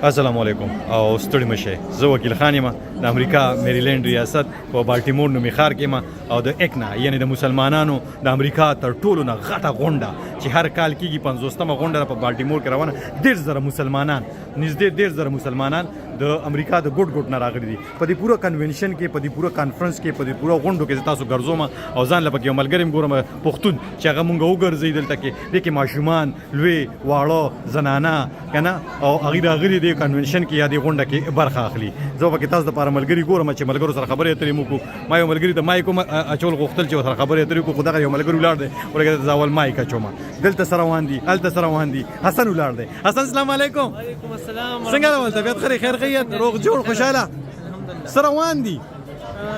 السلام علیکم او ستړي مشه زه وکیل خان یم د امریکا میریلند ریاست په بالټیمور نومي ښار کې یم او د اکنا یعنی د مسلمانانو د امریکا تر ټولو نه غټه غونډه چې هر کال کېږي 50مه غونډه په بالټیمور کې روانه 1.5 مسلمانان نږدې 1.5 مسلمانان د امریکا د ګډ نه راغلي دي په دې پوره کنونشن کې په دې پوره کانفرنس کې په دې پوره غونډو کې تاسو ګرځوم او ځان لپاره یو ملګری ګورم پښتون چې هغه مونږ وګرځي دلته کې د کې ماشومان لوی واړه زنانه کنه او هغه راغلي دي کنونشن کې یا دې غونډه کې برخه اخلي زه به تاسو د لپاره ملګری ګورم چې ملګرو سره خبرې اترې مو کو ما یو ملګری د مایکو اچول غوښتل چې سره خبرې اترې کو خدای یو ملګری ولاړ دی ورګه ځاول مایک اچوم دلته سره وان دي الته سره وان دي حسن ولاړ دی حسن السلام علیکم وعلیکم السلام څنګه ول طبيعت خیر خیریت روغ جوړ خوشاله سره وان دي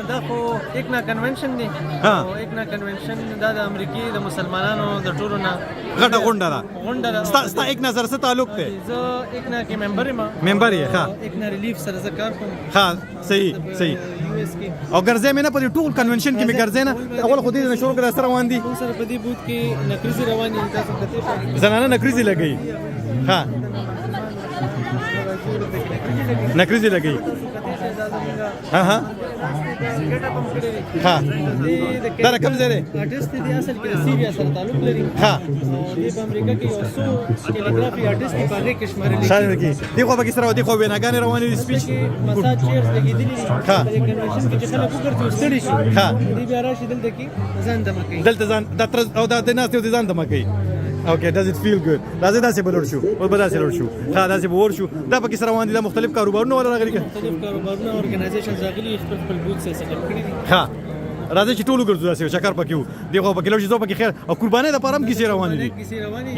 دا خو اکنا کنونشن دی او اکنا کنونشن دا د امریکای د مسلمانانو د ټولو نه غټه غونډه ده ستا ایک نظر سره تعلق دی زه اکنا کې ممبر یم یې ښه اکنا ریلیف سره زه کار کوم ښه صحیح یو اس کې او ګرځې مې نه په ټول کنونشن کې مې ګرځې نه اول خو دې نه شروع کړه سره وان دي سره په دې بوت کې نکریزي رواني تاسو کته زنانه نکریزي لګي ها نکریزي لګي ها ها ها دا کوم ځای دی آرټیست دی اصل کې سیریا سره تعلق لري ها د امریکا کې یو څو کیلیګرافي آرټیست په هغه کې شمارل شامل کی دی خو پکې سره دی خو ویناګانې روانې دي سپیچ مساج چیرز لګېدلې دي ها د کنونشن کې چې خلک وګرځي ستړي شي ها دی بیا راشي دلته کې ځان دمه کوي دلته ځان د تر او د ناس ته ځان دمه کوي اوکې does it feel good راځي داسې بلور شو او به داسې لور شو ها داسې به ور شو دا پکې سره روان دي د مختلف کاروبارونو ولا راغلي مختلف کاروبارونه اورګنایزیشن راغلي خپل بوت سره سیټل کړی دي ها راځي چې ټولو ګرځو داسې چکر پکې وو دی خو پکې لور شي زو پکې خیر او قرباني د پرم کیسه روان دي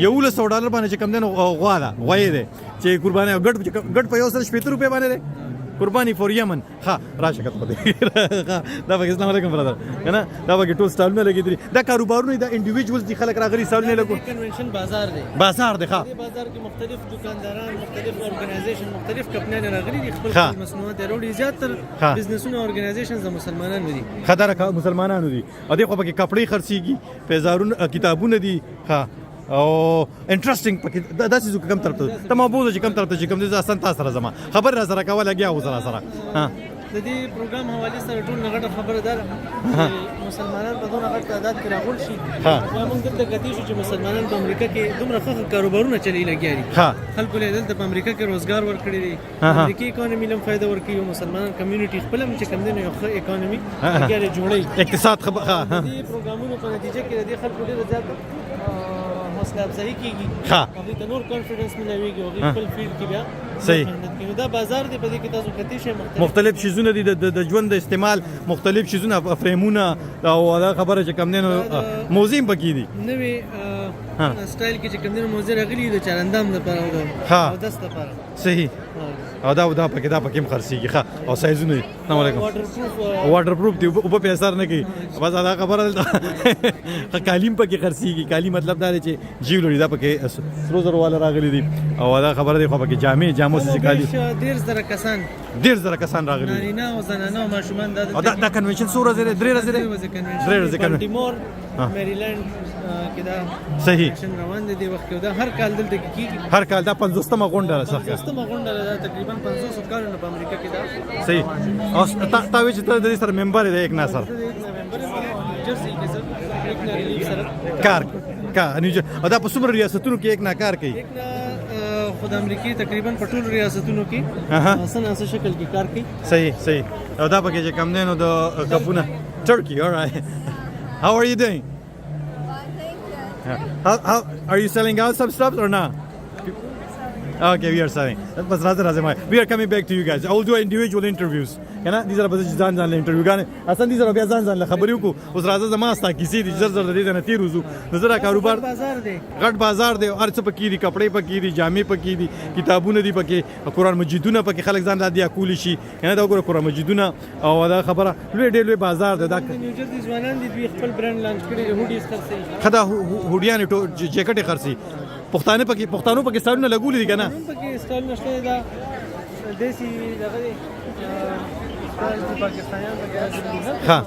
یو $100 باندې چې کم دنو غواړه غوي دي چې قرباني ګډ په یو سره 70 روپے باندې ده قرباني فور یمن ها راشه کته پدې دا پکې السلام علیکم برادر کنه دا پکې ټول سټالونه لګیدري دا کاروبارونه دا انډیویډوالز دي خلک راغلي سټالونه لګو کنونشن بازار دی ها بازار کې مختلف دکانداران مختلف اورګنایزیشن مختلف کمپنیان راغلي دي خپل مصنوعات وروړي زیاتره بزنسونه اورګنایزیشنز د مسلمانانو دي خدای مسلمانانو دي او دغه پکې کپڑے خرڅيږي پیزارونه کتابونه دي ها او انټرېسټینګ پکې دا څه کوم طرف ته تم ابوزه چې کوم طرف ته چې کوم دي آسان تاسو سره زما خبر را سره کاوه لګیا و سره ها د دې پروګرام حواله سره ټول نغټه خبره ده مسلمانان په دغه غټ تعداد کې راغول شي موږ دلته کتی شو چې مسلمانان په امریکا کې دومره ښه کاروبارونه چلی لګیا دي خلکو له دلته په امریکا کې روزګار ورکړي دي امریکای اکانومي لم فائدہ ورکړي او مسلمانان کمیونټي خپل هم چې کم دي یو ښه اکانومي لګیا جوړي اقتصاد خبره دې پروګرامونو په نتیجه کې د خلکو ډېر زیات حوصله افزایی کیږي ها د نور کانفیډنس ملويږي او خپل فیلډ کې بیا صحیح دا بازار دی په دې کې تاسو کتی شي مختلف شیزونه دي د ژوند د استعمال مختلف شیزونه فريمونه او دا خبره چې کم دینو موزیم پکې دي نوې سټایل کې چې کم دینو موزه راغلي د چرندام لپاره او دست لپاره صحیح او دا پکې خرڅيږي ښه او سایزونه السلام علیکم واټر پروف دی او په اثر نه کوي بس دا خبره ده کالیم پکې خرڅيږي کالیم مطلب دا دی چې جیو لري دا پکې سروزر والا راغلي دي او دا خبره دی خو پکې جامو سې کالي 1.5 کسان راغلي نارینه او زنانه او ماشومان دا کنونشن سوره زره درې ورځې بالټیمور میریلند کې دا صحیح روان دي د وخت دا هر کال دلته کیږي هر کال دا 50مه غونډه ده تقریبا 500 کال په امریکا کې دا صحیح او تا وی چې ته د سره ممبر دی یک ناصر جرسي کې سره کار او دا په څومره ریاستونو کې یک ناکار کوي خود امریکای تقریبا په ټولو ریاستونو کې اسانه شکل کې کار کوي صحیح او دا پکې چې کم دینو د کپونه ترکی alright how are you doing how are you selling out some stuff or not okay we are selling بس راځه we are coming back to you guys I will do individual interviews کنه دي زره به ځان له انټرویو غانې اصلا دي زره بیا ځان له خبرې وکړو اوس راځه زما ستا کیسې دي زر دې نه تیروزو نظر کاروبار غټ بازار دی هر څه پکې دي کپڑے پکې دي جامې پکې دي کتابونه دي پکې قرآن مجیدونه پکې خلک ځان لا دی اکول شي کنه دا وګوره قرآن مجیدونه او دا خبره لوی ډېر لوی بازار دی دا نیوجرسي ځوانان دي خپل برند لانچ کړي هوډیز خرڅي خدا هوډیان جیکټ خرڅي پښتانه پکې ستارونه لګولې دي کنه پکې ستار نشته دا دیسی دغه پاکستانیان پکې ها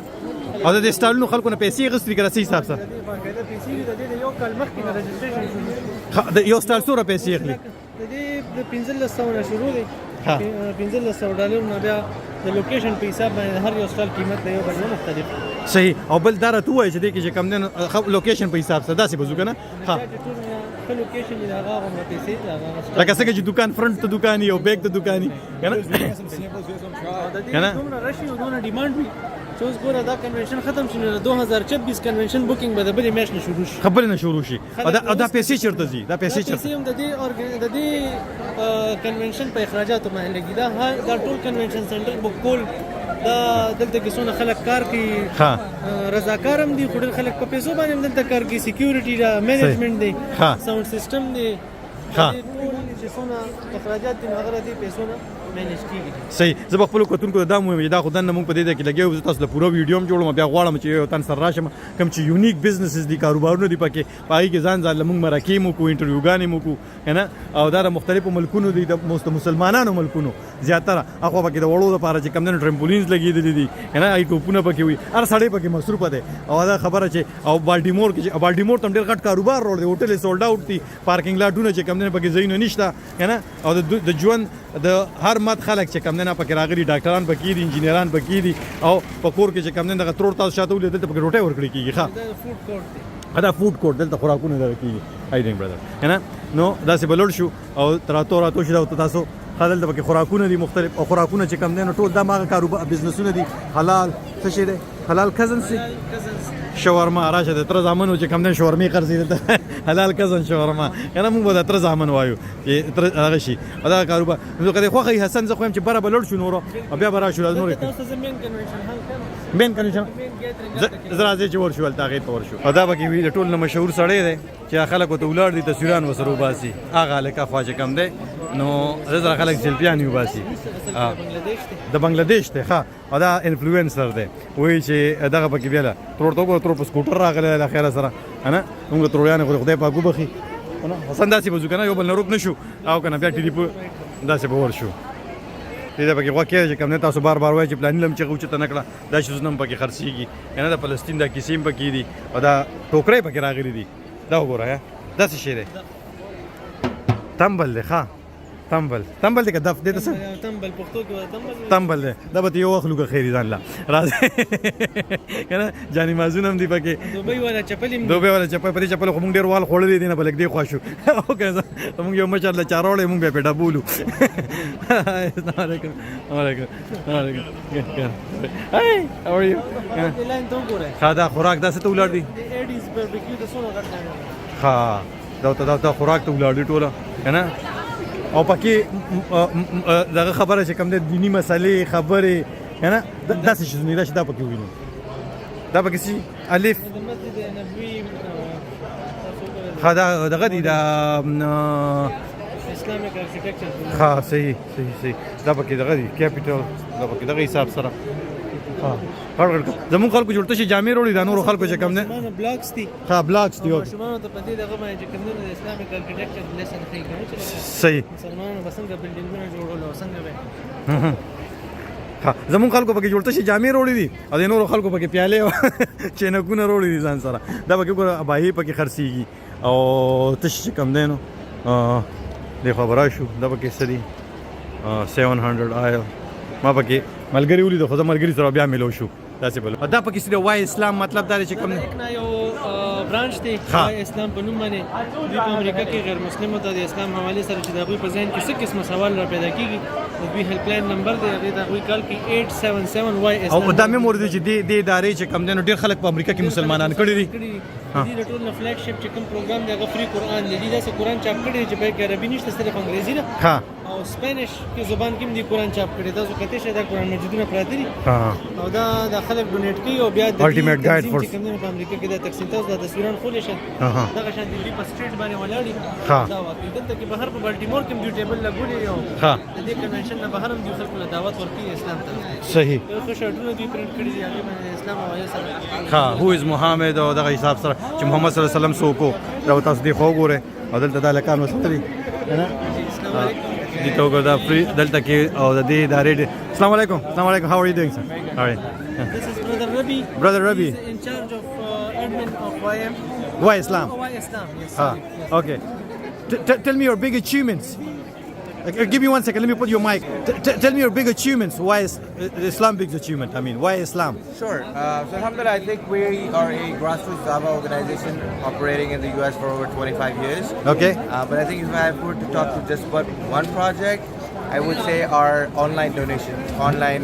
او د سټالونو خلکو نه پیسې غوښتي کړه صحیح حساب سره باقاعده پیسې د یو کال مخکې رجسټریشن یو سټال سره پیسې اخلي د دې د 1500 نه شروع دی ها. $1500 نه بیا د لوکیشن په حساب باندې هر یو سټال قیمت دی یو بل نه مختلف صحیح او بل دا راته وایي چې دې کې چې کم دین لوکیشن په حساب سره داسې بزو کنه ها ټول لوکیشن دی هغه هم پیسې هغه لکه څنګه چې دکان فرنٹ ته دکاني او بیک ته دکاني کنه د دې دومره رشي او دومره ډیماند وي چې اوس ګوره دا کنونشن ختم شي نو 2026 کنونشن بوکینګ به د بلې میاشت نه شروع شي خبرې نه شروع شي دا پیسې چیرته ځي دا پیسې چیرته هم د دې کنونشن په اخراجاتو باندې لګي دا ټول کنونشن سنټر بوک کول دا دلته کې څونه خلک کار کوي ها رضاکار هم دي خو ډېر خلک په پیسو باندې هم دلته کار کوي سکیورټي دا مینجمنټ دی ها. ساوند سیستم دی ها. ټول چې څونه اخراجات دي هغه دي پیسو نه مینج کیږي صحیح زه په خپل کوتونکو دا مو دا خو دنه مونږ په دې کې لګیو زه تاسو له پوره ویډیو هم جوړوم بیا غواړم چې یو تن سره راشم کوم چې یونیک بزنسز دي کاروبارونه دي پکې پای کې ځان ځان لمونږ مراکې مو کو انټرویوګانې مو کو کنه او دا مختلفو ملکونو دي د مسلمانانو ملکونو زیاتره هغه پکې د وړو لپاره چې کم نه ټرمپولینز لګېدلې دي کنه ای ټوپونه پکې وي هر سړی پکې مصروف دی او دا خبره چې او بالټیمور تم ډېر غټ کاروبار روړ دی هوټل سولډ اوټ دي پارکینګ لاټونه چې کم نه پکې ځایونه نشته کنه او د ژوند د هر مت خلک چې کم نه پکې راغلي ډاکټران پکې دي انجینران پکې دي او په کور کې چې کم نه دغه ترور تاسو شاته ولې دلته پکې روټي ورکړي کیږي ښه دا فود کورټ دی دا فود کورټ دلته خوراکونه درکېږي آی ډینګ برادر کنه نو دا سه بلور شو او راتو شو تاسو خلل د پکې خوراکونه دي مختلف او خوراکونه چې کم نه ټول دا ماغه کاروبار بزنسونه دي حلال څه شي دي حلال کزن سي شاورما راشه د تر زامنو چې کم نه شاورمي قرضې حلال کزن شاورما کنه موږ به د تر زامن وایو چې تر هغه شي دا کاروبار نو کله خو حسن زه خو هم چې بره بلور شو نورو بیا برا شو نور تاسو زمين کنونشن حل کړو مین کنیشن زرا چې ورشو ول تاغې په ورشو ادا به کې وی ټول نه مشهور سړی دی چې خلکو ته ولار دي تصویران وسرو باسي هغه لکه خواجه کم دی نو زړه خلک سیلفیان یو باسي د بنگلاديش ته ها دا انفلوئنسر دی وای چې دغه پکې بیل تر په سکوټر راغله له خیره سره انا موږ ترویان خدای پاک وبخي انا حسن داسې بزو کنه یو بل نه روک نشو او کنه بیا ټلیپ داسې به ورشو دې پکې واکې چې کوم نه تاسو بار وایي چې پلان لم چې غوچ ته نکړه دا شوز نم پکې خرڅيږي کنه د فلسطین د کیسیم پکې دي او دا ټوکرې پکې راغلي دي دا وګوره دا څه شی دی تمبل ښه تمبل دې کدف دې څه تمبل پښتو کې تمبل دا به یو خلکو خیر ځان لا راځي کنه جاني مازون هم دی پکې دوبۍ والا چپل پرې چپل خو مونږ ډیر وال خولې دي نه بلک دی خوښو او کنه مونږ یو مچر له چارولې مونږ به پیډا بولو السلام علیکم هاي how are you لاین ته وګوره دا خوراک داسې ته ولر دي اډیز باربیکیو د سونه غټ ها دا خوراک ته ولر دي ټوله کنه او پکې دغه خبره چې کوم د دینی مسلې خبرې کنه داسې شي نه دا پکې ویني دا پکې سي الف د مسجد نبوي دغه دي دا اسلامیک ارکیټیکچر ها صحیح دا پکې دغه دي کیپټل دا پکې دغه حساب سره ها زمون خلکو جوړته شي جامع وروړي دا نور خلکو چې کم نه بلاکس دي ها بلاکس دي او شمانو ته پدې دغه باندې چې کوم د اسلامیک ارکیټیکچر لیسن کوي صحیح مسلمانانو بسنګ بلډینګونه جوړول او څنګه به ها زمون خلکو پکې جوړته شي جامع وروړي دي او د نور خلکو پکې پیاله چینکونه وروړي دي ځان سره دا پکې ګور اباهي پکې خرڅيږي او تش کم دینو د خبره شو دا پکې سړي 700 آیل ما پکې ملګری ولې د خو ملګری سره بیا ملو شو داسې بل دا پکې سړي وای اسلام مطلب دا چې کوم نه یو برانچ دی اسلام په نوم باندې د امریکا کې غیر مسلمانو ته د اسلام حواله سره چې د غوي په ځین کې څه قسمه سوال را پیدا کیږي د دوی هیلپ لاین نمبر دی د غوي کال کې 877 وای اسلام او دا مې مور دي چې د ادارې چې کم دنو ډیر خلک په امریکا کې مسلمانان کړي دي دې د ټول فلیګ شپ چې کوم پروګرام دی هغه فری قران دی دا څه قران چاپ کړي چې به عربي نشته صرف انګریزي ده ها او سپینش کې زبان کې دی قران چاپ کړي دا څه کته شه دا قران مجیدونه پراته دي او دا د خلک ډونیټ کوي او بیا د الټیمیټ ګایډ فور کوم په امریکا کې د تقسیم تاسو د تصویران خولې شه دا شان د دې په سټریټ باندې ولاړی دا واقعي دلته کې بهر په بالټیمور کې دی ټیبل لګولې یو ها د دې کنونشن نه بهر هم د خلکو له دعوت ورکړي اسلام ته صحیح خو شرطونه دی پرینټ کړی دي هغه باندې اسلام او سره ها هو از محمد او دغه حساب سره چې محمد صلی الله علیه وسلم سوکو دا تاسو دی خو ګوره او دلته د لکان وسطري السلام علیکم دي توګه دا فری دلته کې او د دې ادارې السلام علیکم how are you doing sir all right this is brother Rabi He's in charge of admin of YM why Islam why Islam yes okay tell me your big achievements Give me 1 second. Let me put your mic. Tell me your big achievements. Why is Islam big achievement? I mean, why Islam? Sure. So alhamdulillah, I think we are a grassroots Dawah organization operating in the US for over 25 years. Okay. But I think if I were to talk to just about one project, I would say our online donation, online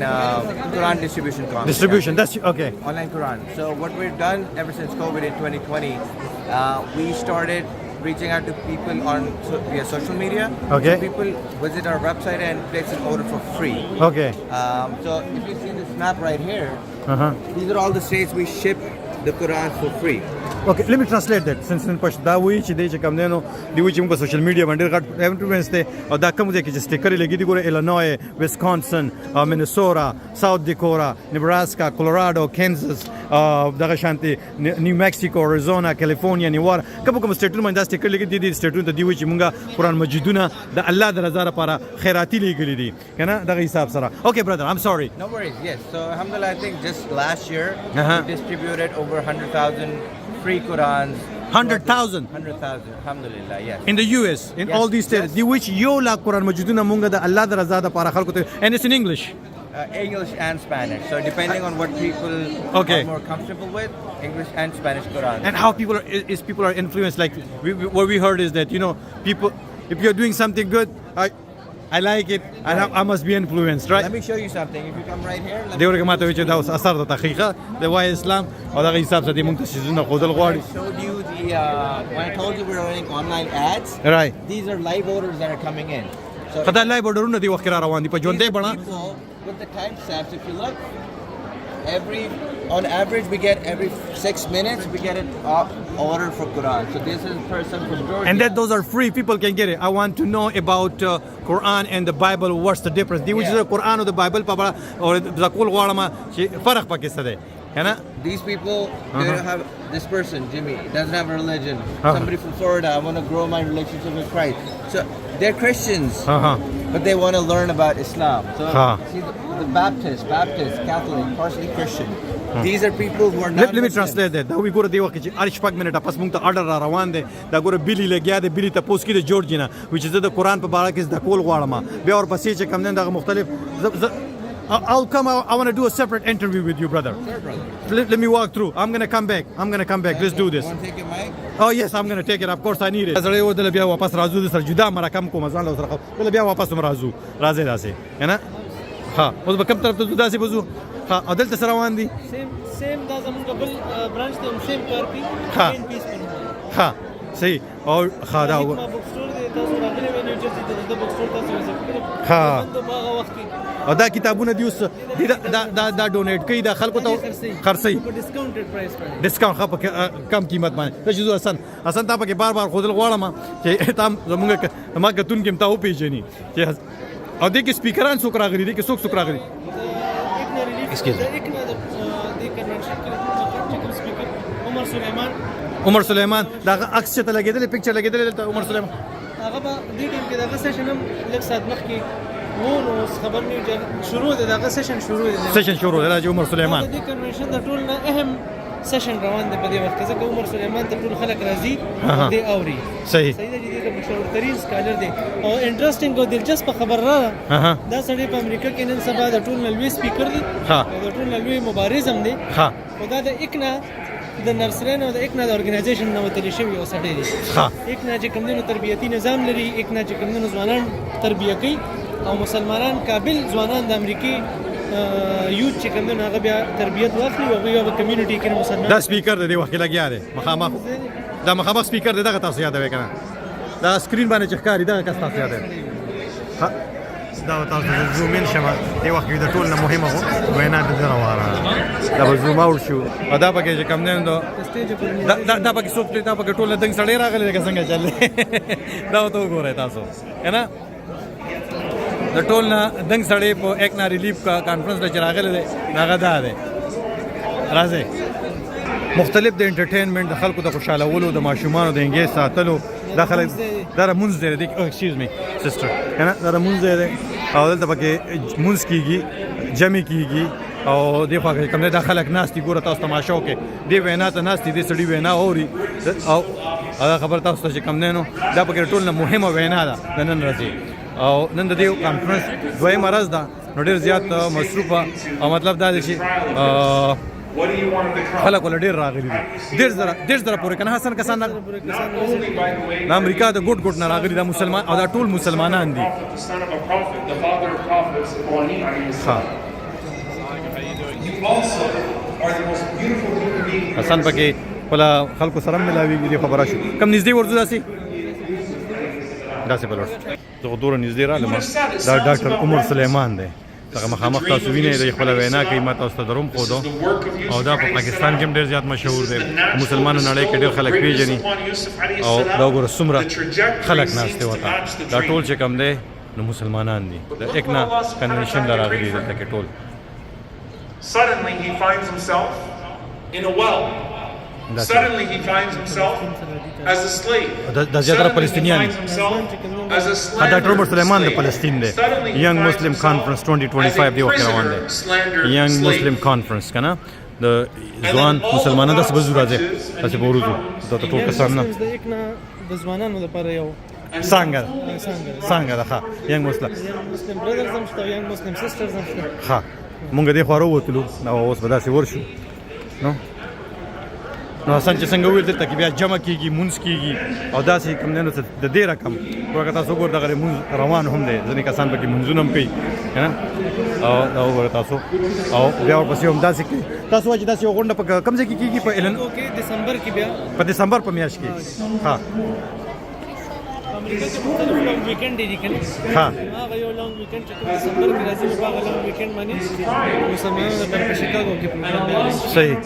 Quran distribution concept. Distribution. That's okay. Online Quran. So what we've done ever since COVID in 2020, we started reaching out to people via social media. Okay. So people visit our website and place an order for free. Okay. So if you see this map right here, these are all the states we ship the Quran for free. Okay, let me translate that. Since in Pashto da وی چې دی چې کوم دی نو دی وی چې موږ په سوشل میډیا باندې غټ انفلوئنس دی او دا کوم ځای کې چې سټیکر لګي دي ګوره ایلینوی ویسکانسن مینیسوټا ساوث ډیکوټا نیبراسکا کولوراډو کینزاس دغه شانتي نیو میکسیکو اریزونا کیلیفورنیا نیوار کوم سټیټونو باندې دا سټیکر لګي دي سټیټونو ته دی وی چې موږ قرآن مجیدونه د الله د رضا لپاره خیراتی لګلي دي کنه دغه حساب سره. Okay brother, I'm sorry. No worries. Yes. So alhamdulillah, I think just last year we distributed over 100,000 free Qurans. 100,000. 100,000. Alhamdulillah. Yes. In the US, in all these states, the which yo la Quran majiduna munga da Allah da raza da para khalqu and it's in English. English and Spanish. So depending on what people are more comfortable with, English and Spanish Quran. And how people are influenced. Like what we heard is that people, if you're doing something good, I like it. I must be influenced, right? Let me show you something. If you come right here. دیو ورګه ماته چې دا اوس اثر د تحقیقه د وای اسلام او دغه حساب سره موږ ته سيزونه خودل غواړي. I showed you when I told you we were running online ads. Right. These are live orders that are coming in. So خدای لایو orderونه دی وخت را روان دي په ژوندې بڼه. With the time stamps, if you look, on average we get every 6 minutes we get an order for Quran. So this is a person from Georgia. And that those are free. People can get it. I want to know about Quran and the Bible. What's the difference? The which is the Quran or the Bible or the کول غواړم چې فرق پکې څه دی. These people, they don't have this person, Jimmy, doesn't have a religion. Somebody from Florida, I want to grow my relationship with Christ. So they're Christians, but they want to learn about Islam. So see the Baptist, Catholic, partially Christian. These are people who are not. Let me translate that. دا وی ګوره دی وخت چې ارش پک منټه پس موږ ته اورډر را روان دي دا ګوره بیلی لګیا دی بیلی ته پوس کې د جورجینا which is د قران په اړه کې د کول غواړم بیا اور پسې چې کم نه دغه مختلف I'll come out. I want to do a separate interview with you, brother. Sure, brother. Let me walk through. I'm gonna come back. Let's do this. You want to take your mic? Oh yes, I'm gonna take it. Of course I need it. زړې ودل بیا واپس راځو د سر جدا مرکم کوم ځان له سره بل بیا واپس راځو راځي کنه ها اوس به کوم طرف ته داسې بزو ها عدالت سره روان دي سیم دا زموږ بل برانچ ته سیم کار کوي ها صحیح او خادا بک سٹور دی تاسو راغلي ویني چې د بک سٹور تاسو وزګ ها د باغ وخت او دا کتابونه دی اوس دا ډونیټ کوي دا خلکو ته خرڅي په ډیسکاونټډ پرایس باندې ډیسکاونټ خپ کم قیمت باندې دا چې حسن تا پکې بار خودل غواړم چې تام زمونږ ما کتون کې متاو پیژني چې او دې کې سپیکران څوک راغلي دي کې څوک راغلي عمر سلیمان دا عکس ته لګیدل پکچر لګیدل عمر سلیمان هغه به دې ټیم کې دا سیشن هم لږ سات مخکې نو خبر نه شروع ده دا سیشن شروع ده راځي عمر سلیمان د کنونشن د ټول نه اهم سیشن روان دی په دې وخت کې ځکه عمر سلیمان ته ټول خلک راځي دی اوري صحیح دی د مشهور ترين سکالر دی او انټرېسټینګ او دلچسپ خبر را دا سړی په امریکا کې نن سبا د ټول نلوي سپیکر دی او د ټول نلوي مبارز هم دی او دا د اکنا د نرسرین او د اکنا د ارګنایزیشن نو تل شوی او سړی دی اکنا چې کومونو تربیتی نظام لري اکنا چې کومونو ځوانان تربیه کوي او مسلمانان قابل ځوانان د امریکای یوت چې کومونه هغه بیا تربیت واخلي او بیا په کمیونټي کې مسلمان دا سپیکر دی وخت لګیا دی مخامخ سپیکر دی دغه تاسو یادوي کنه دا سکرین باندې چخکاری دغه کس تاسو یادوي دا تاسو زوم ان شمه دی وخت د ټول نه مهمه وو وینا د درواره دا به زوم او شو ادا پکې چې کم نه دا پکې څوک دا پکې ټول دنګ سړی راغلی څنګه چل دا ته وګورئ تاسو کنه د ټول نه دنګ سړی په اکنا ریلیف کا کانفرنس ته راغلی دی هغه دا دی راځي مختلف د انټرټینمنت د خلکو د خوشالولو د ماشومانو د انګیز ساتلو دا خلک دا مونږ دی ایکسکیوز می سسټر کنه دا مونږ دی او دلته پکې مونږ کیږي جمع کیږي او د خو کوم نه خلک ناس دي ګوره تاسو تماشا وکړي دی وینا ته ناس دي د سړي وینا اوري او هغه خبر تاسو ته کوم نه نو دا پکې ټول نه مهمه وینا ده د نن ورځې او نن د دې کانفرنس دویم ورځ ده نو ډېر زیات مصروفه او مطلب دا دی چې خلک ول ډېر راغلي دي 1.5 پورې کنه حسن کسان د امریکا د ګوټ ګوټ نه راغلي د مسلمان او دا ټول مسلمانان دي حسن پکې ولا خلکو سره ملاويږي دی خبره شو کم نږدې ورځو داسې بلور زه دور نږدې رالم دا ډاکټر عمر سلیمان دی هغه مخامخ تاسو وینئ د خپل وینا کوي ما تاسو ته دروم خودو او دا په پاکستان کې ډېر زیات مشهور دی مسلمانانو نړۍ کې ډېر خلک پیژني او دا وګوره څومره خلک ناشته وتا دا ټول چې کم دی نو مسلمانان دي د اکنا کنونشن راغلي دلته کې ټول Suddenly he finds himself in a well. Suddenly he finds himself as a slave. دا زیاتره فلسطینیان as a slave. ډاکټر عمر سلیمان د فلسطین دی ینګ مسلم کانفرنس 2025 دی وکړه روان دی ینګ مسلم کانفرنس کنه د ځوان مسلمانانو د سبزو راځي تاسو ورته د ټول کسان نه د اکنا د ځوانانو لپاره یو څنګه ده ښه ینګ مسلم برادرز هم شته ینګ مسلم سسټرز هم شته ښه مونږ دې خورو وتلو نو اوس به داسې ورشو نو حسن چې څنګه ویل دلته کې بیا جمع کېږي مونځ کېږي او داسې کوم نه د دې رقم ورکه تاسو وګورئ دغه مونځ روان هم دی ځینې کسان پکې مونځونه هم کوي که نه او دا وګورئ تاسو او بیا ورپسې هم داسې کوي تاسو وایي چې داسې یو غونډه په کوم ځای کې کېږي په دسمبر کې بیا په دسمبر په میاشت کې ها امریکا کې مختلف لانګ ویکند دي کنه هغه یو لانګ ویکند چې کوم دسمبر کې راځي په هغه لانګ ویکند باندې مسلمانانو لپاره په شیکاګو کې پروګرام دی صحیح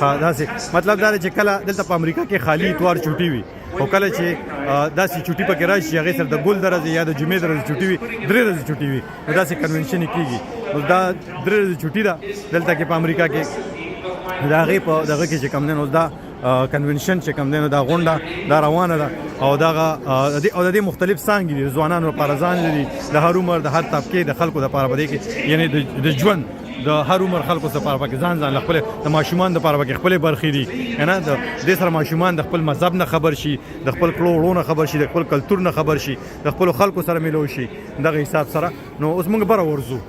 ها داسې مطلب دا چې کله دلته په امریکا کې خالی اتوار چوټي وي او کله چې داسې چوټي پکې راشي هغه سره د ګل درځي یا د جمعې درځي چوټي وي درې ورځې چوټي وي داسې کنونشن کېږي نو دا درې ورځې چوټي ده دلته کې په امریکا کې دا هغې په دغه کې چې کوم دی نو دا کنونشن چې کوم دی نو دا غونډه دا روانه ده او دغه او د دې مختلف څانګې دي ځوانانو لپاره ځان لري د هر عمر د هر طبقې د خلکو لپاره په دې کې یعنی د ژوند د هر عمر خلکو لپاره پکې ځان خپل د ماشومان لپاره پکې خپل برخې دي نه د دې سره ماشومان د خپل مذهب نه خبر شي د خپل کلوړو نه خبر شي د خپل کلچر نه خبر شي د خپل خلکو سره ملو شي دغه حساب سره نو اوس موږ بره ورزو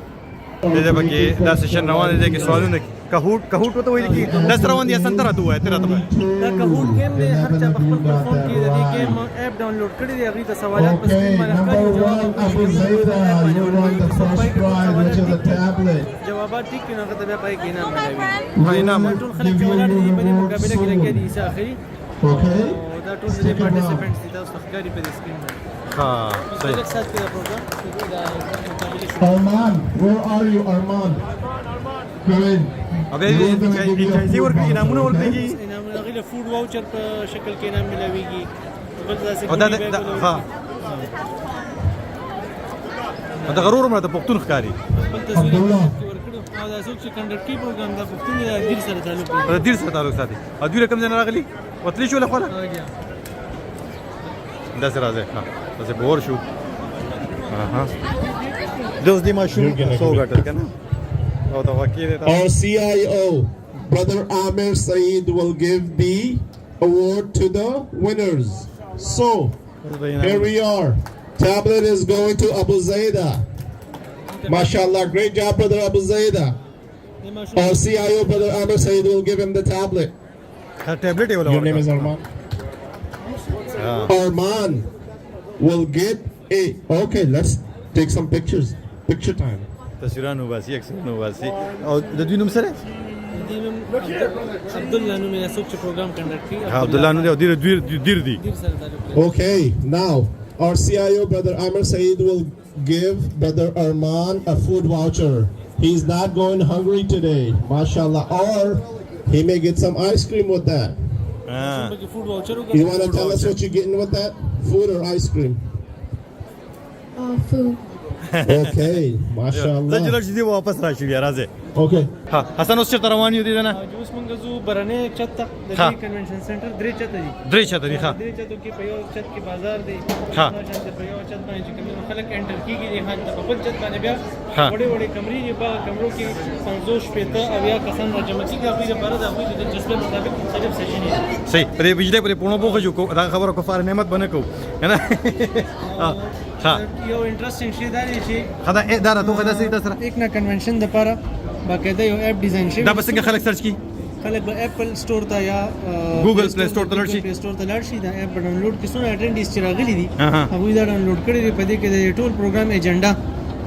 دې پکې دا سیشن روان دي کې سوالونه کهوټ وته وایي چې دا سره روان دي سنتره ته وایي تر ته دا کهوټ گیم دی هر چا په خپل فون کې د دې گیم اپ ډاونلوډ کړی دی هغه ته سوالات په سکرین باندې ښکاري جوابات ټیک نه غته بیا پای کې نه ملوي نه ټول خلک چې ولاړ دي په مقابله کې لګي دي اخري دا ټول دې پارټیسپینټس دي تاسو ښکاري په سکرین باندې ها صحیح Arman, where are you, Arman? Good. ابه دې ورکړي نامونه ورکړي انعام غیله فود واوچر په شکل کې نام ملويږي بل ځاسې او دا ها دا غرور مړه د پښتون ښکاری بل تصویر ورکړو او دا څوک چې کنډکټ کی پروګرام دا پښتون د دیر سره تعلق لري د دیر سره تعلق ساتي او دوی رقم نه راغلي وتلی شو له خلا دا سره راځي ها دا بور شو ها دوس دی ماشوم سو غټل کنه او دا وکیل Our CIO, Brother Amir Saeed, will give the award to the winners. So, here we are. Tablet is going to Abu Zaida. MashaAllah, great job, Brother Abu Zaida. Our CIO, Brother Amir Saeed, will give him the tablet. Your name is Arman? Arman will get a... Okay, let's take some pictures. Picture time. تصویرانو واسي اکسرانو واسي او د دوی نوم سره عبد الله نوم یې څوک چې پروګرام کنډکټ کوي عبد الله نو دیر دیر دی Okay, now our CIO, Brother Amir Saeed, will give Brother Arman a food voucher. He's not going hungry today, mashallah. Or he may get some ice cream with that. You want to tell us what you're getting with that? Food or ice cream? Food. Okay, mashallah. زجر چې دی واپس راشي بیا راځي Okay. ها حسن اوس چیرته روان یو دي نه اوس موږ زو برنه چت د دې کنونشن سنټر درې چت دي درې چت دی ها درې چتو کې په یو چت کې بازار دی ها په یو چت باندې چې کوم خلک انټر کیږي د هغه په بل چت باندې بیا ها وړي وړي کمرې دي په کمرو کې 50 پېته او یا کسان راجمع کیږي په لپاره د خپل د جذبه مطابق مختلف سیشن دي صحیح پرې بجلی پرې پونو بوخه جو دا خبره کفار نعمت بنه کو ہے نا ها. یو انټرېسټینګ شی دا دی چې خدا دا راته دا سې تاسو ایک نه کنونشن د لپاره باقاعده یو اپ ډیزاین شوی دا بس څنګه خلک سرچ کی خلک به اپل سٹور ته یا Google Play Store ته لاړ شي. پلی سٹور ته لاړ شي دا اپ ډاونلوډ کړي څونه اټینډیز چې راغلي دي اها. هغوی دا ډاونلوډ کړي دي په دې کې د ټول پروګرام ایجنډا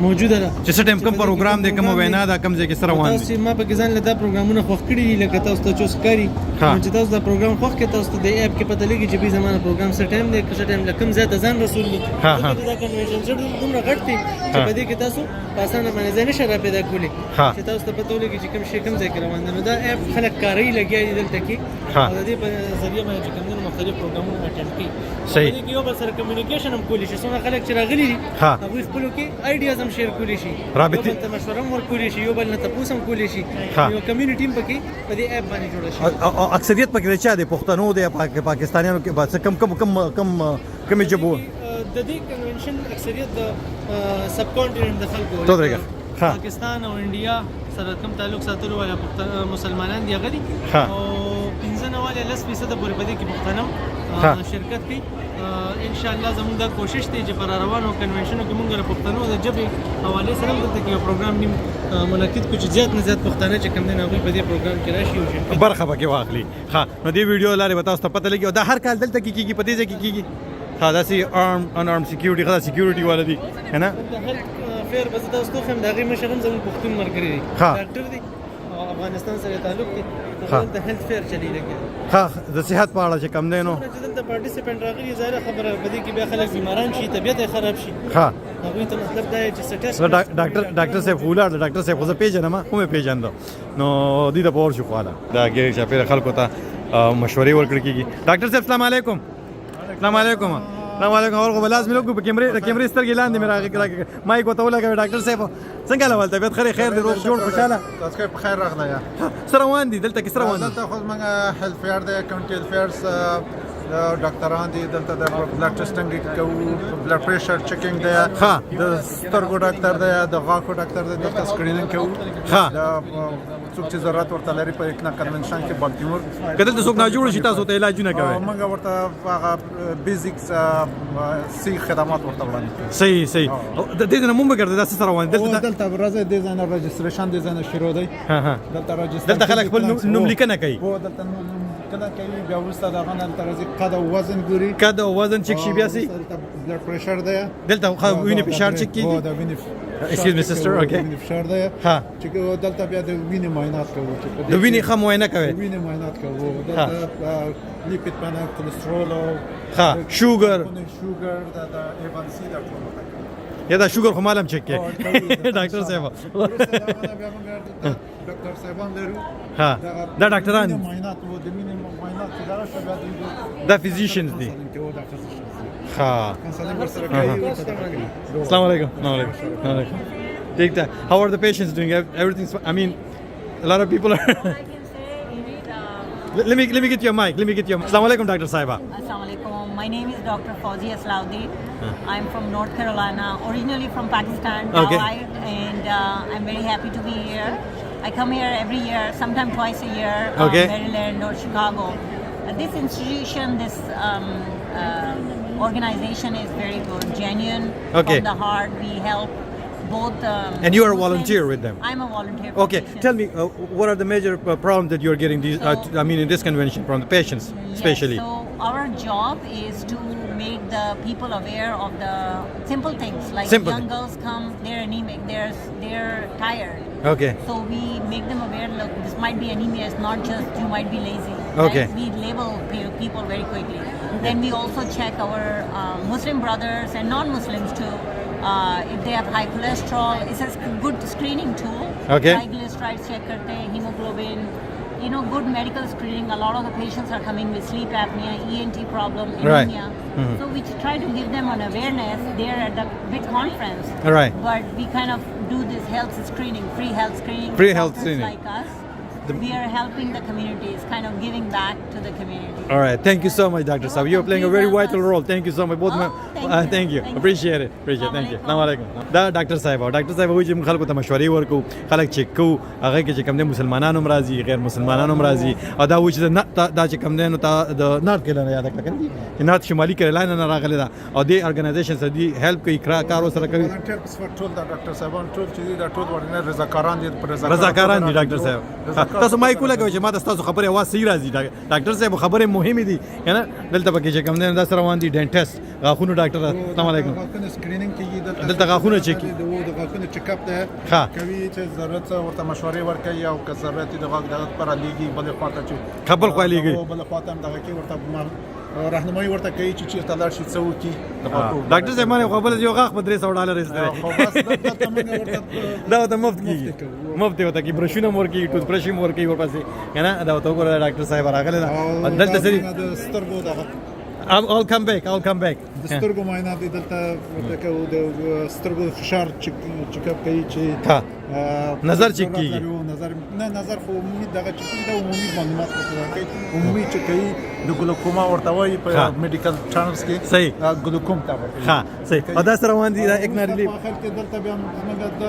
موجوده ده چې څه ټایم کوم پروګرام دی کوم وینا دا کوم ځای کې سره روان تاسو دي ما په کې ځان له دا پروګرامونه خوښ کړي دي لکه تاسو ته چوس کاری ها. چې تاسو دا پروګرام خوښ کړئ تاسو ته د اپ کې پته لګي چې به زمانه پروګرام څه ټایم دی څه ټایم لکم زیات ځان رسول دي ها، ها. دا کنونشن سره دومره غټ دي چې ها. په دې کې تاسو په اسانه باندې ځای نشه را پیدا کولی ها. چې تاسو ته پته ولګي چې کوم شی کوم ځای کې روان دی نو دا اپ خلک کاری لګیا دي دلته کې ها. او د دې په ذریعہ باندې چې کوم دي مختلف پروګرامونه اټینډ کوي صحیح. په دې کې یو بل سره کمیونیکیشن هم کولی شي څونه خلک چې راغلي دي ها. هغوی خپلو کې آیډیاز هم شیر کولی شي رابطې- یو بل ته مشوره هم ورکولی شي یو بل نه تپوس هم کولی شي ها. یو کمیونټي هم پکې په دې اپ باندې جوړه شي او اکثریت پکې د چا دی پښتنو دی پاکستانیانو کې بس کم جبو د دې کنونشن اکثریت د سب کانټیننټ د خلکو تو درګه. ها. پاکستان او انډیا سره کوم تعلق ساتلو والا مسلمانان دي غدي ها. او 15% پورې په دې کې پښتنو ها. شرکت کوي ان شاء الله زموږ د کوشش دی چې پر روانو کنونشنو کې موږ د پښتنو د جبې حواله سره دلته کې یو پروګرام نیم منعقد کو چې زیات نه زیات پښتانه چې کوم دي هغوی په دې پروګرام کې راشي او شرکت برخه پکې واخلي ها نو دې ویډیو لاره به تاسو ته پته لګي او دا هر کال دلته کې کیږي په دې ځای کې کیږي ها دا سي ان ارم سکیورټي خدا سکیورټي والا دي ہے نا د هیلث فیر بس تاسو ته هم دغه مشر هم زموږ پښتون مرګري دي ها. ډاکټر دي او افغانستان سره تعلق دي ها. د هیلث فیر چلی لګي ها د صحت په اړه چې کم دی نو چې دلته پارټیسپینټ راغلي ظاهر خبره بدی کې بیا خلک بیماران شي طبيعت یې خراب شي ها هغوی ته مطلب دا دی چې سټیس ډاکټر صاحب ولاړ ډاکټر صاحب خو زه پیژنم هم پیژندم نو دې د پور شو خواله دا ګیر چې پیر خلکو ته مشورې ورکړي کیږي ډاکټر صاحب السلام علیکم السلام علیکم السلام علیکم اور کو لازم لوګو په کیمرې سترګې لاندې مې راغی مایک وته ولګوي ډاکټر صاحب څنګه لول طبیعت خیر دی روغ جوړ خوشاله تاسو په خیر راغلی یا سره روان دي دلته کې سره روان دي دلته خو موږ هیلث فیر دی کاونټي هیلث فیرز ډاکټران دي دلته د بلډ ټیسټینګ کوو بلډ پریشر چیکینګ دی ها. د سترګو ډاکټر دی د غاښو ډاکټر دی دلته سکرینینګ کوو ها. د څوک چې ضرورت ورته لري په یک نه کنونشن کې بالټیمور کله ته څوک نه جوړ شي تاسو ته علاجونه کوي موږ ورته هغه بیزیکس سی خدمات ورته وړاندې کوو صحیح او د دې نه مونږ ګرځي دا سره روان دي او دلته دلته راځي د ځان رجستریشن د ځان شروع دی ها ها دلته رجستر دلته خلک خپل نوم لیکنه کوي هو دلته نوم لیکنه کوي بیا وروسته دغه نه دلته راځي قد او وزن ګوري کده وزن چک شي بیا سي بلډ پریشر دی دلته خو وینې فشار چک هو کیږي د وینې Excuse me, sister, okay. وینې فشار دی ها. چې دلته بیا د وینې معاینات کوو چې په دې د وینې کې خه معاینه کوي د وینې معاینات کوو ها. دلته لیپید باندې کولېسترول او ها شوګر شوګر د A1C د ټول یا دا شوګر خو مالم چک کې ډاکټر صاحب ډاکټر صاحبان لرو ها دا ډاکټران دي. معاینات وو د وینې معاینات چې دا شبه دا فزیشنز دي ها السلام علیکم ٹھیک ہے how are the patients doing everything's I mean a lot of people are let me get your mic السلام علیکم ڈاکٹر صاحبہ Assalamualaikum. My name is Dr. Fawzia Salaudi. I'm from North Carolina, originally from Pakistan, Okay. and I'm very happy to be here. I come here every year, sometimes twice a year, Okay. Maryland or Chicago. This institution, this organization is very good, genuine, Okay. from the heart. We help both. And you are a Muslims. volunteer with them? I'm a volunteer. For okay patients. tell me what are the major problems that you're getting these I mean in this convention from the patients especially Yes, so our job is to make the people aware of the simple things like Simple young thing. girls come, they're anemic, they're tired. okay So we make them aware, look, this might be anemia, it's not just you might be lazy. Okay. Right? We label people very quickly. Then we also check our Muslim brothers and non-Muslims too. If they have high cholesterol, it's a good screening tool. Okay. Triglycerides check karte, hemoglobin, good medical screening. A lot of the patients are coming with sleep apnea, ENT problem, Right. anemia. So we try to give them an awareness there at the big conference. All right. But we kind of do this health screening, free health screening. Free health Doctors screening. like us. we are helping the communities, kind of giving back to the community. All right, thank you so much, Dr. Saab. You're playing a very Please help vital us. role. Thank you so much. Both Oh, thank you. Thank you. Appreciate it. Thank you. Assalamu alaikum. دا ډاکټر صاحب وایي چې موږ خلکو ته مشورې ورکو، خلک چیک کوو، هغه کې چې کوم دي مسلمانان هم راځي، غیر مسلمانان هم راځي، او دا وایي چې دا چې کوم دی نو د نارت کیرولاینا یاد کړه چې نارت شمالي کیرولاینا نه راغلی ده او دې ارګنایزیشن سره دی هیلپ کوي، کار سره کوي. volunteer په ټول د ډاکټر صاحبان ټول چې دا ټول ورنه رضاکاران دي، رضاکاران دي ډاکټر صاحب. تاسو مایک ولګوئ چې ما تاسو خبره आवाज صحیح راځي. ډاکټر صاحب خبره مهمه دي کنه. دلته پکې چې کوم دی دا سره روان دي ډینټیست، غاښونو ډاکټر. السلام علیکم. غاښونو سکرینینګ کیږي دلته غاښونه چیک د غاښونو چیک اپ ده کوي چې ضرورت ورته مشورې ورکوي او که ضرورت د غاښ دغه پر لیږي بل خواته چې خپل خوا لیږي، بل خواته هم دغه کې ورته راهنمایي ورته کوي چې چیرته لاړ شي څه وکړي. ډاکټر صاحب باندې خو بل یو غاښ په $300 ایستلی دا ته مفت کیږي، مفت وته کی برشونه مور کی ټوث برش مور کی ورپسې کنه دا ته وګوره ډاکټر صاحب راغله دلته سری د سترګو دغه I'll come back. د سترګو معاینات دلته ورته کوي، د سترګو فشار چیک اپ کوي چې نظر چیک کیږي. نظر خو عمومي دغه چیک د عمومي معلومات ورکوي، عمومي چیک کوي. د ګلوکوما ورته وایي په میډیکل ټرمز کې صحیح ګلوکوم ته ورکوي. ها صحیح. او دا سره روان دي دا یک نه ریلیف اخر کې دلته بیا موږ د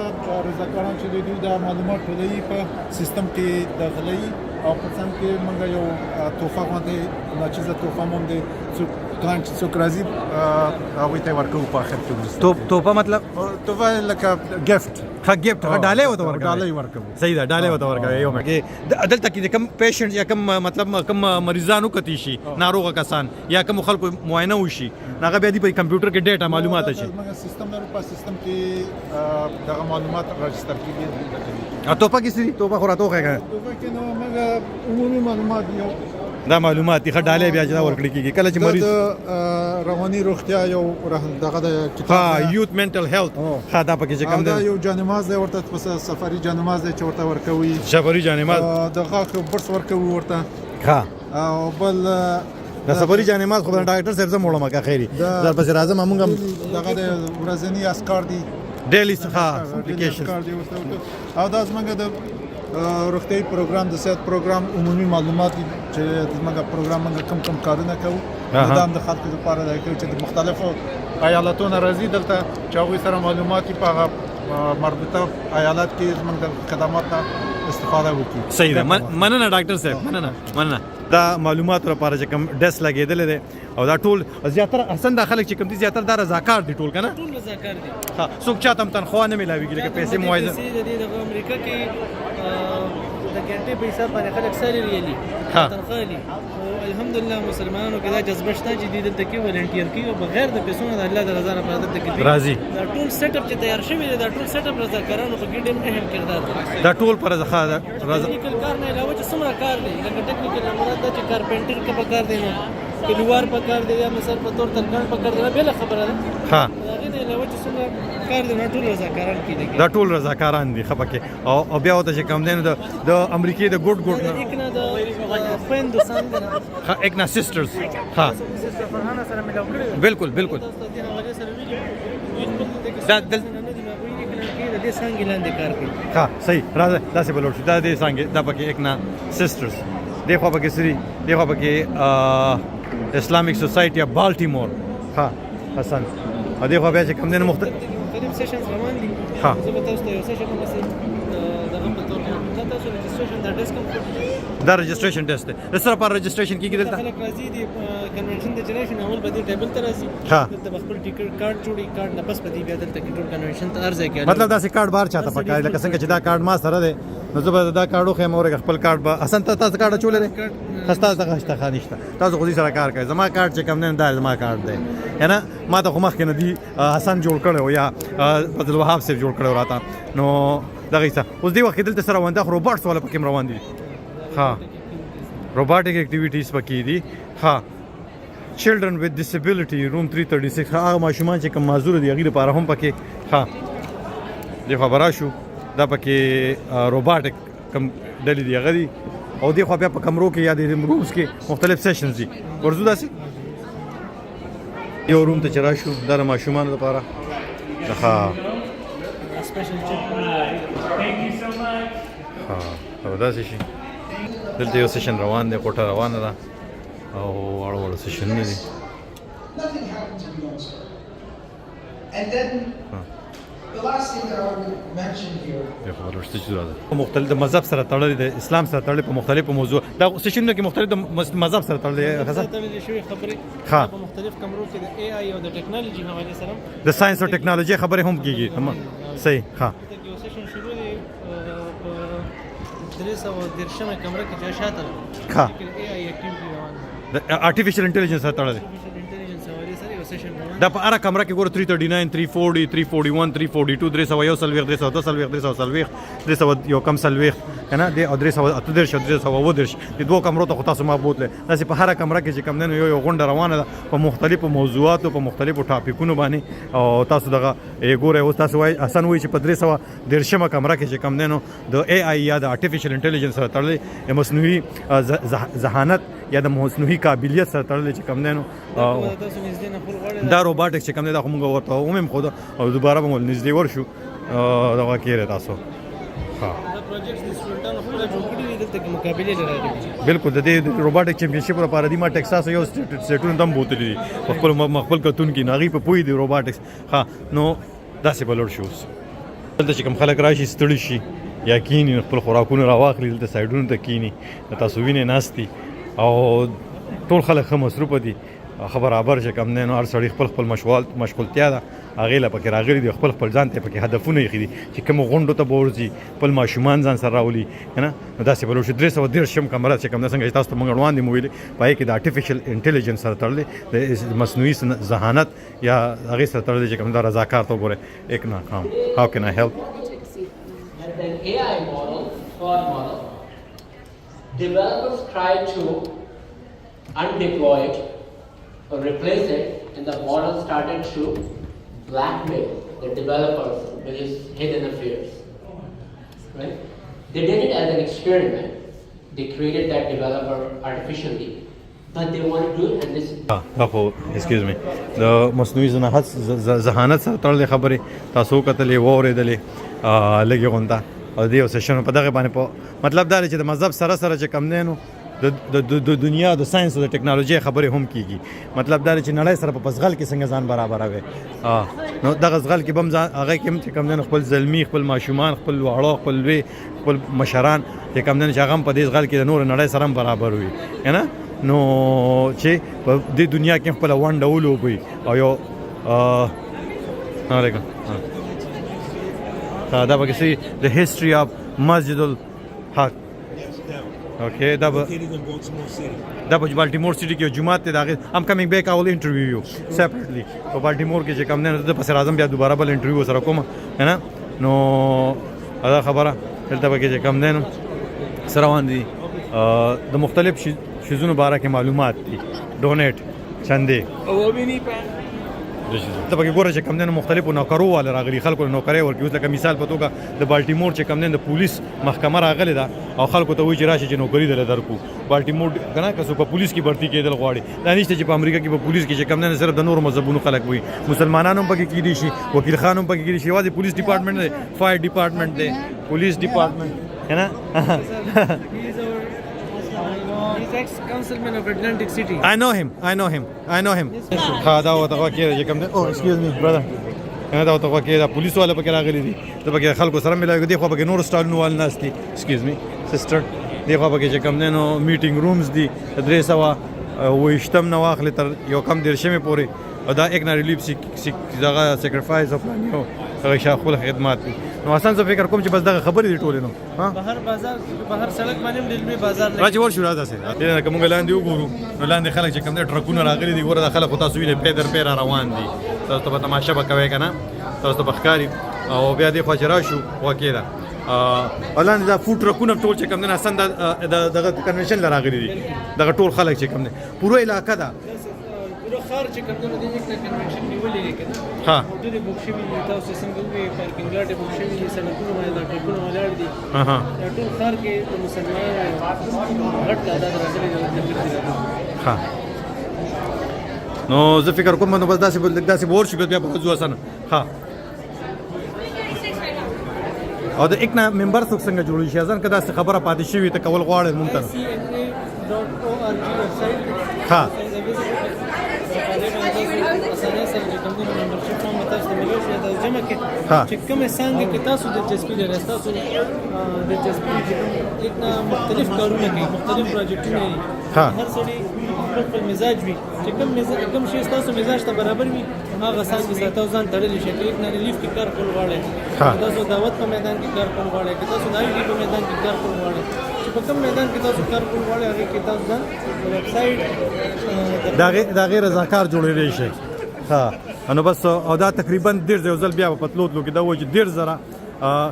رضاکاران چې دوی د معلومات ټولوي په سیستم کې داخلي او په څنګ کې موږ یو توفه باندې ناچیزه توفه مونږ د کلانچ څوک راځي هغه ته ورکو په اخر کې توپه مطلب توفه لکه گیفت ګیفت ډالې وته ډالۍ ورکو. صحیح ده، ډالۍ وته ورکوي. یو مګي دلته کې کوم پیشنټ یا کوم مطلب کوم مریضانو کتی شي، ناروغه کسان یا کوم خلکو معاینه وشي، هغه بیا دی په کمپیوټر کې ډیټا معلومات شي. موږ سیستم لرو، په سیستم کې دغه معلومات راجستر کیږي. توپه کې سری توپه خو راته وخیږي. توفه کې نو موږ عمومي معلومات یو دا معلومات دي ډالۍ بیا چې دا ورکړي کیږي کله چې مریض رواني روغتیا یو دغه د ها یوث منټل هیلث ها دا پکې چې کوم دا یو جانماز دی ورته سفري جانماز دی چې ورته ورکوي، سفري جانماز د غاښ برس ورکوي ورته. ها او بل د سفري جانماز خو ډاکټر صاحب زموږ مکه خیری در پسې راځم موږ دغه د ورځنی اسکار دی، ډیلی څخه اپلیکیشن او دا زمونږ د روغتیايي پروګرام د صحت پروګرام عمومي معلومات چې زمونږ پروګرام موږ کم کارونه کوو دا هم د خلکو لپاره دی چې د مختلفو ایالتونو راځي دلته چې هغوی سره معلومات په هغه مربوطه ایالت کې زمونږ د خدمات استفاده وکړي. صحیح ده، مننه ډاکټر صاحب، مننه. دا معلومات لپاره چې کوم ډیس لګېدل دي او دا ټول زیاتره احسن د خلک چې کوم دي زیاتره دا رضاکار دي ټول کنه ټول رضاکار دي. ها څوک چاته هم تنخواه نه ملاويږي لکه پیسې موایزه د امریکا کې د ګنټې په حساب باندې خلک سالري لري، تنخواه لري. الحمدلله مسلمانانو کې دا جذبه شته چې د دلته کې ولنټیر کوي او بغیر د پیسو نه د الله د رضا لپاره دلته کې راځي. دا ټول سیټ اپ چې تیار شوی دی، دا ټول سیټ اپ رضاکارانو په کې ډېر اهم کردار دی. دا ټول پر رضا ټیکنیکل کار نه علاوه چې څومره کار دی، لکه ټیکنیکل مراد دا چې کارپنټر کې پکار دی، نو کلیوار پکار دی، یا مثلا په تور ترکان پکار دی، بل خبره ده. ها هغه نه علاوه چې څومره کار دی، نو ټول رضاکاران کې دي. دا ټول رضاکاران دي خپکه او بیا وته چې کوم دین د امریکای د ګډ یک نه د پند سان ده ها یک نه سیسټرز ها سیستر فرحانه سره ملاو کړی. بالکل دا دل د دې څنګه لاندې کار کوي. ها صحیح راځه داسې بلور شو دا دې څنګه دا پکې یک نه سیسټرز دی خو پکې سری دی خو پکې اسلامیک سوسایټي اف بالټیمور ها حسن ا دې خو بیا چې کوم دین مختلف سیشنز روان دي. ها زه به تاسو ته یو څه کوم څه دغه په تور دا تاسو رجسټریشن دا ډیسکمفورټ دا رجسټریشن ټیسټ دی سره پر رجسټریشن کیږي دلته خلک راځي دی کنونشن د جنریشن اول به دې ټیبل ته راځي دلته خپل ټیکټ کارت جوړي کارت نه پس پدې بیا دلته کې ټول کنونشن ته ارزه کوي. مطلب دا سي کارت بار چاته پکای لکه څنګه چې دا کارت ما سره دی نو زه به دا کارت خو مورګ خپل کارت به حسن تاسو کارت چولې خسته څنګه شته خانشته تاسو خو دې سره کار کوي زما کارت چې کوم نه دا زما کارت دی نه ما ته خو مخ کې نه دی حسن جوړ کړو یا فضل وهاب صاحب جوړ کړو راته نو دغه څه اوس دی وخت دلته سره ونده روبوټس ولا پکې روان دي. ها روبوټیک اکټیویټیز پکې دي. ها children with disability room 336 هغه ماشومان چې کوم معذور دي هغه لپاره هم پکې ها د خبره شو دا پکې روبوټیک کم ډلې دی هغه دي او دی خو بیا په کمرو کې یا د رومز کې مختلف سیشنز دي ورزو داسې یو روم ته چې راشو دا ماشومان لپاره ها سپیشل چیک ها دا څه شي دلته یو سیشن روان دی کوټه روانه ده او واړه واړه سیشنونه دي Nothing happened to me also. And then the last thing that I want to mention here. مختلف د مذهب سره تړلې د اسلام سره تړلې په مختلفو موضوع دا سیشنونه کې مختلف د مذهب سره تړلې تړلې شوی خبرې په مختلف کمرو کې د اي اي او د ټیکنالوژي حواله سره د ساينس او ټیکنالوژي خبرې هم کیږي صحیح ها یو سیشن شروع دی په 313 کمره کې چې شاته ها اي اي اکټیویټي روان د ارتفیشل انټيليجنس سره تړلې دا په هر کمره کې ګور 339 340 341 342 341 سلويخ 330 330 یو کم سلويخ کنه د او 330 د دوه کمرو ته تاسو ما بوتله دا په هر کمره کې چې کم نه یو غونډه روانه ده په مختلفو موضوعاتو په مختلفو ټاپکونو باندې او تاسو دغه ګوره او تاسو وای اسان وای چې په 330 کمره کې چې کم نه د اي اي یا د ارتفیشل انټيليجنس سره تړلې مصنوعي ذهانت یا د مصنوعي قابلیت سره تړلې چې کم نه دا روباټک چې کوم دی دا موږ ورته ومم خو او دوباره به مول نږدې ورشو دا کېره تاسو ها دا پروجیکټ د سټوډنټانو خپل جوړ کړی دي دلته کې مقابله لري بالکل د دې روباټک چمپionship لپاره دی ما ټکساس یو سټوډنټ هم بوتلی دي خپل مخبل کتون کې ناغي په پوي دی روباټکس ها نو داسې بلور شوس دلته چې کوم خلک راشي ستړي شي یا کینی خپل خوراکونه راواخلي دلته سایډونو ته کینی تاسو وینئ ناستي او ټول خلک هم مصروف دي خبرابر چې کم نه نو هر سړي خپل مشغولتیا ده هغه لا پکې راغلي دي خپل ځان ته پکې هدفونه یې خېدي چې کوم غونډو ته بورځي خپل ماشومان ځان سره راولي کنه نو داسې بلو شو 313 کمره چې کم نه څنګه تاسو ته موږ روان دي مویل پای کې د ارتفیشل انټيليجنس سره تړلې د مصنوعي ذهانت یا هغه سره تړلې چې کوم دا رضاکار ته ګوره یک نه کام هاو کین آی هیلپ and then AI model, fraud model, developers try to undeploy it or replace it, and the model started to blackmail the developers with his hidden affairs. Right? They did it as an experiment. They created that developer artificially, but they want to do it and this. excuse me. The مصنوعي ذهانت سره تړلې خبرې تاسو کتلې واورېدلې لګي غونډه او دې سیشن په دغه باندې په مطلب دا چې د مذهب سره سره چې کم نه نو د دنیا د ساينس او د ټیکنالوژي خبرې هم کیږي مطلب دا چې نړۍ سره په پسغل کې څنګه ځان برابر وي نو دغه ځغل کې بم هغه کې هم چې کم نه خپل زلمی خپل ماشومان خپل واړه خپل وی خپل مشران چې کم نه هغه په دې ځغل کې د نور نړۍ سره برابر وي کنه نو چې په دې دنیا کې خپل وانډه ولوبي او یو علیکم دا به کسی the history of Masjid al-Haq okay دا به بالټیمور سټی کې جمعه ته داغه I'm coming back I will interview you separately په بالټیمور کې چې کوم نه د پس اعظم بیا دوباره بل انټرویو سره کوم हैन نو دا خبره دلته به کې کوم نه سره باندې د مختلف شیزونو باره کې معلومات دي ډونیټ چندې او ویني ته پکې ګوره چې کم نه مختلفو نوکرو ولا راغلي خلکو نوکري ورکې اوس لکه مثال په توګه د بالټیمور چې کم نه د پولیس محکمه راغلی دا او خلکو ته وایي چې راشي چې نوکری دل درکو بالټیمور کنه که څوک په پولیس کې भर्ती کېدل غواړي دا نشته چې په امریکا کې په پولیس کې چې کم نه صرف د نور مذهبونو خلک وي مسلمانانو هم پکې کېدي شي وکیل خان هم پکې کېدي شي واځي پولیس ډپارټمنټ دی فایر ډپارټمنټ دی پولیس ډپارټمنټ کنه ex-councilman of Atlantic City. I know him. ها دا وته کې کوم دی او excuse me brother کنه دا وته کې دا پولیس والا پکې راغلي دي دا پکې خلکو سره ملایږي دی خو پکې نور سټال نو وال ناس دي excuse me sister دی خو پکې کوم دی نو میټینګ رومز دي 300 وښتم نو واخلې تر یو کم درشمه پوري او دا یک نه ریلیف دغه سیکریفایس اف لانیو هغه شاخول خدمات نو اصلا زه فکر کوم چې بس دغه خبرې دي ټولې نو ها بهر بازار بهر سړک باندې دلمي بازار راځي ورشو راځه سه دا کوم لاندې وګورو نو لاندې خلک چې کوم ټرکونه راغلي دي ګوره د خلک تاسو وینئ پیدر روان دي تاسو ته تماشا وکوي کنه تاسو ته بخکاری او بیا دې خو چرایشو وکیلا لاندې دا فوټ ټرکونه ټول چې کوم نه اصلا دغه کنونشن لراغلي دي دغه ټول خلک چې کوم نه پوره علاقہ ده خار چې کوم د دې کنونشن نیولې کنه ها د دې بوکشي وی تاسو څنګه وی پارکینګ لاټ بوکشي وی سړکونو باندې د ټرکونو ولاړ دي ها ټول خار کې د مسلمانانو غټ تعداد راغلي دي ها نو زه فکر کوم نو بس داسې ور شو بیا په ځو اسانه ها او د اکنا ممبر څوک څنګه جوړی شي ځان کدا څه خبره پاتې شي ته کول غواړي مونږ ته ICNA.org ویبسایټ ها چې کومه څنګه کې تاسو د دلچسپي لرئ تاسو د دلچسپي یک مختلف کارونه کوي مختلف پروجیکټونه لري هر سړي خپل مزاج وي چې کوم شي تاسو مزاج ته برابر وي هغه څنګه ساتو ځان تړلی شي یک نه ریلیف کې کار کول غواړي تاسو دعوت په میدان کې کار کول غواړي تاسو د آی په میدان کې کار کول غواړي په کوم میدان کې تاسو کار کول غواړئ هغه کې تاسو ځان ویب سټ دا غیر رضاکار جوړېدلی شي ها نو بس او دا تقریبا ډېر ځل بیا په پتلوتلو کې دا وایي چې ډېر زره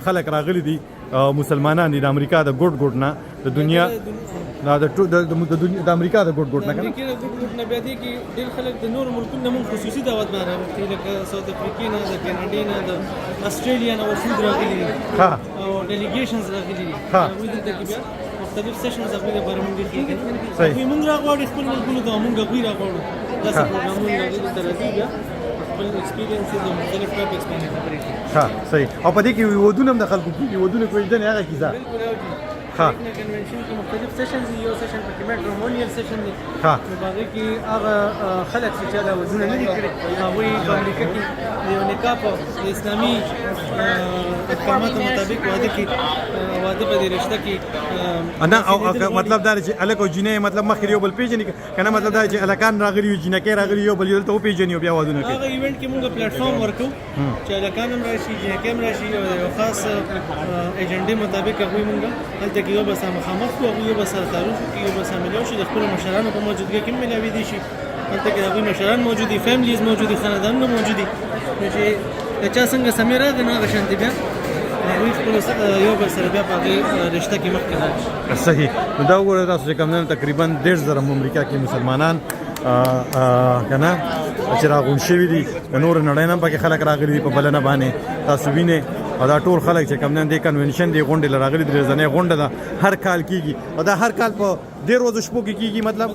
خلک راغلي دي مسلمانان دي د امریکا د ګوټ نه د دنیا د امریکا د ګوټ نه کنه کې د ګوټ نه بیا دي کې ډېر خلک د نور ملکونو نه خصوصي دعوت باندې راغلي لکه ساوث افریقا نه د کینیډا نه د استرالیا نه وفود راغلي ها او ډیلیګیشنز راغلي دي موږ دلته کې بیا مختلف سیشنز هغوی لپاره موږ کېږي هغوی موږ راغواړي خپل ملکونو ته موږ هغوی راغواړو داسې پروګرامونه هغوی دلته راځي بیا خپل ایکسپیرینسز او مختلف ټاپکس باندې خبرې کوي ها صحیح او په دې کې ودونه هم د خلکو کېږي ودونه کوي ځنې هغه کیسه ها کنونشن کې مختلف سیشنز یو سیشن پکې میټرمونیل سیشن دی ها په باندې کې هغه خلک چې دا ودونه نه دي کړی هغوی په امریکا کې یو نکاح په اسلامي احکاماتو مطابق واده کې واده په دې رشته کې انا او مطلب دا چې الک او جنې مطلب مخکې یو بل پیژنې کنه مطلب دا چې الکان راغلی یو جنکې راغلی یو بل یو ته پیژنې بیا وادونه کوي هغه ایونت کې موږ پلیټ فارم ورکو چې الکان هم راشي جنکې هم راشي یو خاص ایجنډې مطابق هغوی موږ هلته کې یو بس مخامخ کو یو بس تعارف کې یو بس مليو شي د خپل مشرانو په موجودګۍ کې ملوي دي شي هلته کې هغوی مشران موجود دي فیملیز موجود دي خاندانونه موجود دي چې چا څنګه سمې راغی نه هغه شانتي بیا هغوی خپل یو بل سره بیا په هغې رشته کې مخکې لاړ صحیح نو دا وګوره تاسو چې کوم نن تقریبا 1.5 امریکا کې مسلمانان کنه چې راغون شوي دي نور نړۍ نه پکې خلک راغلي دي په بلنه باندې تاسو وینئ او دا ټول خلک چې کوم نن د کنونشن دی غونډې لراغلي درې ځنې غونډه ده هر کال کیږي او دا هر کال په ډېر ورځو شپو کې کیږي مطلب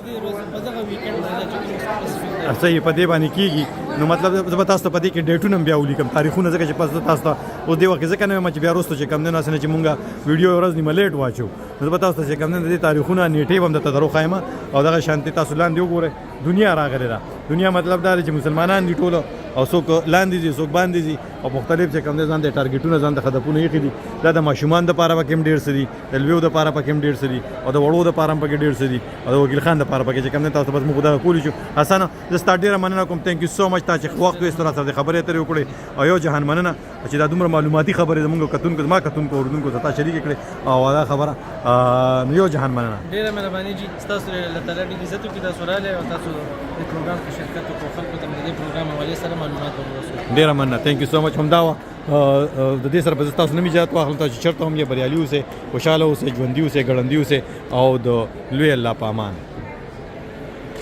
صحیح په دې باندې کیږي نو مطلب زه تاسو ته په دې کې ډیټونه بیا ولیکم تاریخونه ځکه چې پس تاسو ته او دې وخت ځکه نه چې بیا وروسته چې کوم نه چې مونږه ویډیو ورځ نیمه لیټ واچو نو زه تاسو ته چې کوم نه دې تاریخونه نیټې هم د تدرو خایمه او دغه شانتي تاسو لاندې وګورئ دنیا راغلی ده دنیا مطلب دا چې مسلمانان دي ټول او څوک لاندې دي څوک باندې دي او مختلف چې کوم ځان د ټارګټونه ځان د هدفونه یې دي دا د ماشومان د پاره پکې ډېر سدي د لویو د پاره پکې ډېر سدي او د وړو د پاره پکې ډېر سدي او د وکیل خان د پاره پکې چې کوم نه تاسو بس موږ دا کولی شو حسن زه ستاسو ډېر مننه کوم ثانک یو سو مچ تا چې وخت وې سره سره خبرې ترې وکړې او یو جهان مننه چې دا دومره معلوماتي خبرې زموږ کتونکو ما کتونکو اوردونکو ته شریک کړې او دا خبره یو جهان مننه ډېره مهرباني جی تاسو الله تعالی دې عزت وکړي تاسو راغلئ او تاسو د پروګرام کې شرکت وکړو خلکو ته د دې پروګرام حوالې سره معلومات ورسوي ډېره مننه ثانک یو سو مچ هم دا د دې سره به تاسو نه میجات واخلم تاسو چرته هم یې بریالي اوسئ خوشاله اوسئ ژوندي اوسئ ګړندي اوسئ او د لوی الله په امان